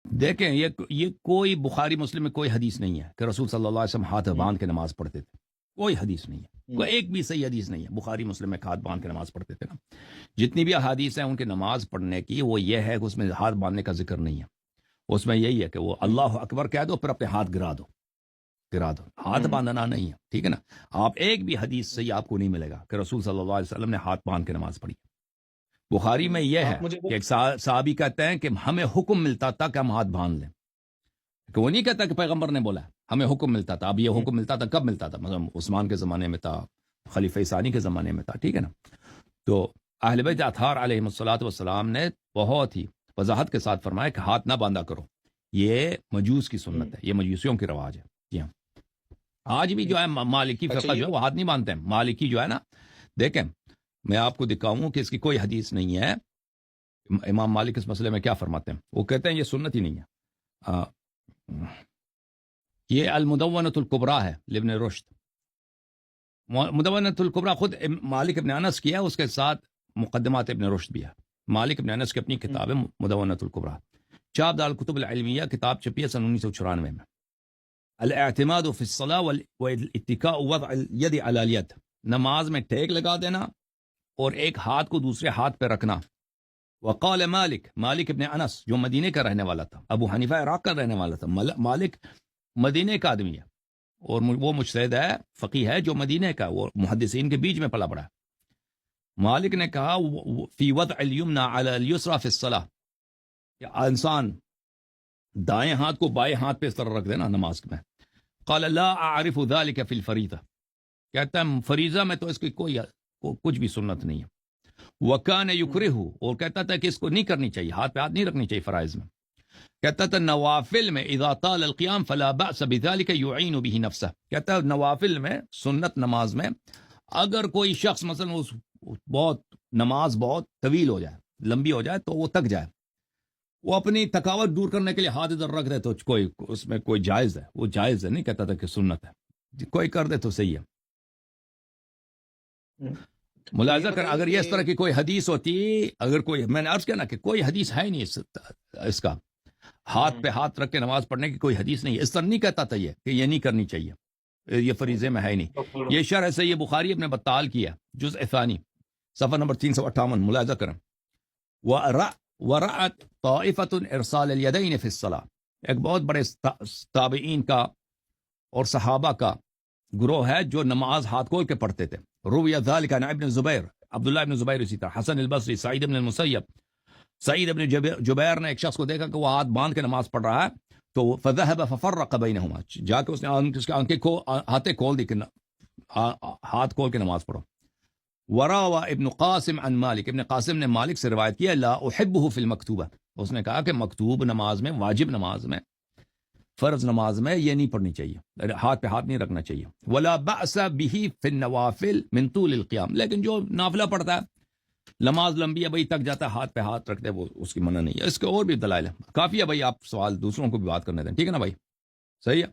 دیکھیں یہ کوئی بخاری مسلم میں کوئی حدیث نہیں ہے کہ رسول صلی اللہ علیہ وسلم ہاتھ باندھ کے نماز پڑھتے تھے. کوئی حدیث نہیں ہے, کوئی ایک بھی صحیح حدیث نہیں ہے بخاری مسلم میں ہاتھ باندھ کے نماز پڑھتے تھے نا. جتنی بھی احادیث ہیں ان کے نماز پڑھنے کی وہ یہ ہے کہ اس میں ہاتھ باندھنے کا ذکر نہیں ہے. اس میں یہی ہے کہ وہ اللہ اکبر کہہ دو پھر اپنے ہاتھ گرا دو, ہاتھ باندھنا نہیں ہے. ٹھیک ہے نا. آپ ایک بھی حدیث صحیح آپ کو نہیں ملے گا کہ رسول صلی اللہ علیہ وسلم نے ہاتھ باندھ کے نماز پڑھی. بخاری میں یہ ہے کہ ایک صحابی کہتے ہیں کہ ہمیں حکم ملتا تھا کہ ہم ہاتھ باندھ لیں, کہ وہ نہیں کہتا کہ پیغمبر نے بولا ہمیں حکم ملتا تھا. اب یہ حکم ملتا تھا کب ملتا تھا؟ مثلا عثمان کے زمانے میں تھا, خلیفہ ثانی کے زمانے میں تھا. ٹھیک ہے نا. تو اہل بیت اطہار علیہم الصلوۃ والسلام نے بہت ہی وضاحت کے ساتھ فرمایا کہ ہاتھ نہ باندھا کرو, یہ مجوس کی سنت ہے, یہ مجوسیوں کی رواج ہے. جی ہاں, آج بھی جو ہے مالکی فرقہ جو ہے وہ ہاتھ نہیں باندھتے ہیں. مالکی جو ہے نا, دیکھیں میں آپ کو دکھاؤں کہ اس کی کوئی حدیث نہیں ہے. امام مالک اس مسئلے میں کیا فرماتے ہیں, وہ کہتے ہیں یہ سنت ہی نہیں ہے. یہ المدونۃ الکبریٰ ہے لابن رشد. مدونۃ الکبریٰ خود مالک ابن انس کی ہے, اس کے ساتھ مقدمات ابن رشد بھی ہے. مالک ابن انس کی اپنی کتاب ہے مدونۃ الکبریٰ, چاپ دار الکتب العلمیہ, کتاب چھپی ہے سن 1994 میں. الاعتماد فی الصلاۃ والاتکاء وضع الید علی الید, نماز میں ٹیک لگا دینا اور ایک ہاتھ کو دوسرے ہاتھ پہ رکھنا. وقال مالک ابن انس جو مدینے کا رہنے والا تھا, ابو حنیفہ عراق کا رہنے والا تھا, مالک مدینے کا آدمی ہے اور وہ مجتہد ہے, فقیہ ہے جو مدینے کا, وہ محدثین کے بیچ میں پلا پڑا ہے. مالک نے کہا فی وضع الیمنى علی الیسرى فی الصلاۃ, انسان دائیں ہاتھ کو بائیں ہاتھ پہ اس طرح رکھ دینا نماز میں. قال لا اعرف ذلك فی الفریضہ, کہتا ہے فریضہ میں تو اس کی کوئی کچھ بھی سنت نہیں ہے. وکان یکرہ, اور کہتا تھا کہ اس کو نہیں کرنی چاہیے, ہاتھ پہ ہاتھ نہیں رکھنی چاہیے فرائض میں. کہتا تھا نوافل میں اذا طال القیام فلا بأس بذلك يعین به نفسه, کہتا ہے نوافل میں سنت نماز میں اگر کوئی شخص مثلا بہت نماز بہت طویل ہو جائے, لمبی ہو جائے, تو وہ تک جائے, وہ اپنی تھکاوٹ دور کرنے کے لیے ہاتھ ادھر رکھ دے تو کوئی اس میں کوئی جائز ہے, وہ جائز ہے, نہیں کہتا تھا کہ سنت ہے. کوئی کر دے تو صحیح ہے. ملاحظہ کر, اگر یہ اس طرح کی کوئی حدیث ہوتی, اگر کوئی, میں نے عرض کیا نا کہ کوئی حدیث ہے نہیں اس کا ہاتھ پہ ہاتھ رکھ کے نماز پڑھنے کی کوئی حدیث نہیں ہے. اس طرح نہیں کہتا تھا یہ کہ یہ نہیں کرنی چاہیے, یہ فریضے میں ہے نہیں. یہ شرح سے یہ بخاری ابن بطال کیا جزء ثانی صفحہ نمبر 358, ملاحظہ کریں. ورأت طائفة ارسال الیدین فی الصلاۃ, ایک بہت بڑے تابعین کا اور صحابہ کا گروہ ہے جو نماز ہاتھ کھول کے پڑھتے تھے. روی ذلك عن ابن زبیر, عبداللہ ابن زبیر, اسی طرح حسن البصری, سعید ابن المسیب, سعید ابن جبیر نے ایک شخص کو دیکھا کہ وہ ہاتھ باندھ کے نماز پڑھ رہا ہے, تو فذهب ففرق بینہما, جا کے اس نے ہاتھیں کھول دی کہ ہاتھ کھول کے نماز پڑھو. وراوا ابن قاسم عن مالک, ابن قاسم نے مالک سے روایت کیا لا احبہ فی المکتوبہ, اس نے کہا کہ مکتوب نماز میں, واجب نماز میں, فرض نماز میں یہ نہیں پڑھنی چاہیے, ہاتھ پہ ہاتھ نہیں رکھنا چاہیے. ولا بأس به فی النوافل من طول القیام, لیکن جو نافلہ پڑھتا ہے نماز لمبی ہے بھائی تک جاتا ہے ہاتھ پہ ہاتھ رکھتے, وہ اس کی منع نہیں ہے. اس کے اور بھی دلائل ہے, کافی ہے بھائی, آپ سوال دوسروں کو بھی بات کرنے دیں, ٹھیک ہے نا بھائی, صحیح ہے.